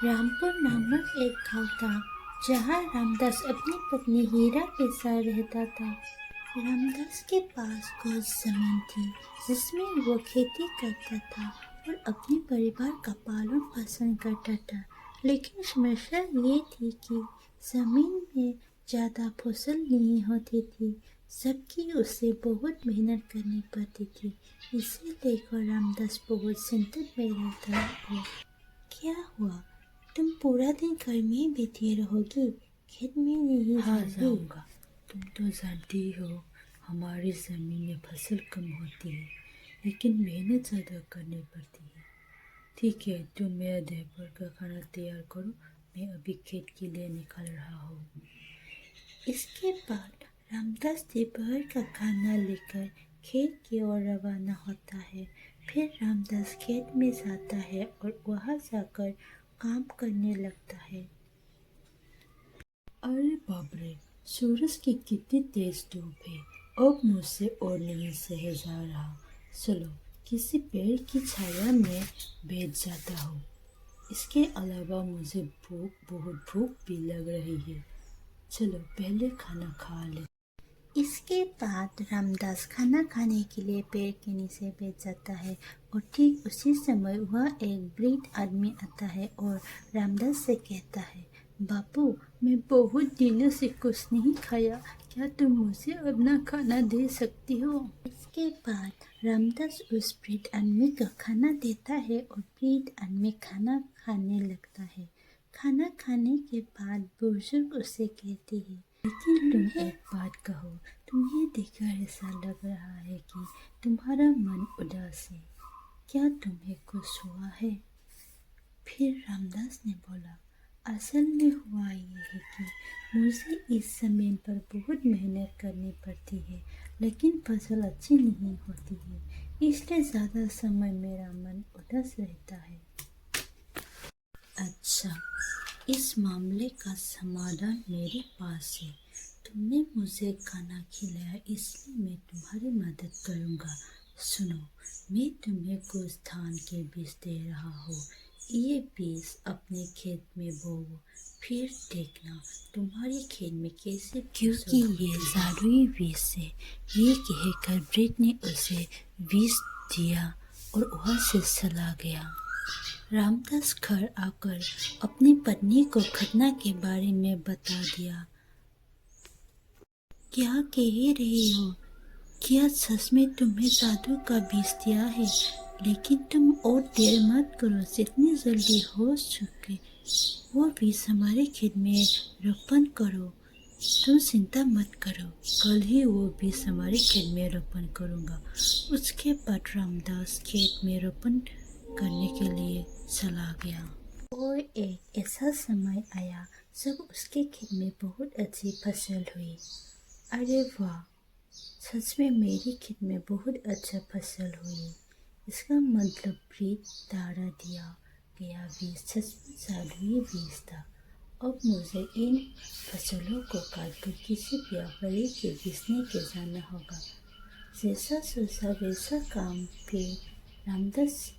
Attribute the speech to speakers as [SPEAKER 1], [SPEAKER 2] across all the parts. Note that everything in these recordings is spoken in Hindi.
[SPEAKER 1] रामपुर नामक एक गांव था जहां रामदास अपनी पत्नी हीरा के साथ रहता था। रामदास के पास कुछ जमीन थी जिसमें वो खेती करता था और अपने परिवार का पालन पोषण करता था। लेकिन समस्या ये थी कि जमीन में ज़्यादा फसल नहीं होती थी, जबकि उसे बहुत मेहनत करनी पड़ती थी। इसे लेकर रामदास बहुत चिंतित में रहता है। क्या हुआ? तुम पूरा दिन घर में बैठी रहोगी, खेत में नहीं
[SPEAKER 2] जाऊंगा। तुम तो जानती हो हमारी ज़मीन में फसल कम होती है, लेकिन मेहनत ज़्यादा करनी पड़ती है। ठीक है, तुम मेरा दोपहर का खाना तैयार करो, मैं अभी खेत के लिए निकल रहा हूँ।
[SPEAKER 1] इसके बाद रामदास दोपहर का खाना लेकर खेत की ओर रवाना होता है। फिर रामदास खेत में जाता है और वहां जाकर काम करने लगता है।
[SPEAKER 2] अरे बाप रे, सूरज की कितनी तेज धूप है, अब मुझसे और नहीं सहे जा रहा। चलो किसी पेड़ की छाया में बैठ जाता हूँ। इसके अलावा मुझे बहुत भूख भी लग रही है। चलो पहले खाना खा ले।
[SPEAKER 1] इसके बाद रामदास खाना खाने के लिए पेड़ के नीचे बैठ जाता है और ठीक उसी समय वह एक वृद्ध आदमी आता है और रामदास से कहता है, बापू, मैं बहुत दिनों से कुछ नहीं खाया, क्या तुम मुझे अपना खाना दे सकती हो? इसके बाद रामदास उस वृद्ध आदमी को खाना देता है और वृद्ध आदमी खाना खाने लगता है। खाना खाने के बाद बुजुर्ग उसे कहती है,
[SPEAKER 2] लेकिन तुम एक बात कहो, तुम्हें देखकर ऐसा लग रहा है कि तुम्हारा मन उदास है। क्या तुम्हें कुछ हुआ है?
[SPEAKER 1] फिर रामदास ने बोला, असल में हुआ ये है कि मुझे इस जमीन पर बहुत मेहनत करनी पड़ती है, लेकिन फसल अच्छी नहीं होती है, इसलिए ज़्यादा समय मेरा मन उदास रहता है।
[SPEAKER 2] अच्छा, इस मामले का समाधान मेरे पास है। तुमने मुझे खाना खिलाया, इसलिए मैं तुम्हारी मदद करूँगा। सुनो, मैं तुम्हें कुछ धान के बीज दे रहा हूँ। ये बीज अपने खेत में बोओ, फिर देखना तुम्हारे खेत में कैसे
[SPEAKER 1] क्योंकि ये जादुई बीज है, ये कहकर वृद्ध ने उसे बीज दिया और वहाँ से चला गया। रामदास घर आकर अपनी पत्नी को घटना के बारे में बता दिया। क्या कह रही हो? क्या सच में तुम्हें जादू का बीज दिया है? लेकिन तुम और देर मत करो, जितनी जल्दी हो सके वो बीज हमारे खेत में रोपण करो। तुम चिंता मत करो, कल ही वो बीज हमारे खेत में रोपण करूँगा। उसके बाद रामदास खेत में रोपण करने के लिए चला गया। और एक ऐसा समय आया जब उसके खेत में बहुत अच्छी फसल हुई। अरे वाह, सच में मेरी खेत में बहुत अच्छा फसल हुई। इसका मतलब वृद्ध द्वारा दिया गया बीज सच में जादुई बीज था। अब मुझे इन फसलों को काटकर किसी व्यापारी के बेचने के जाना होगा। जैसा सोचा वैसा काम। फिर रामदास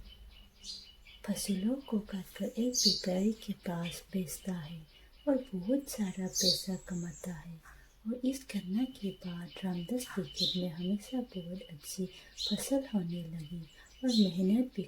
[SPEAKER 1] फसलों को काटकर एक व्यापारी के पास बेचता है और बहुत सारा पैसा कमाता है। और इस घटना के बाद रामदास के खेत में हमेशा बहुत अच्छी फसल होने लगी और मेहनत भी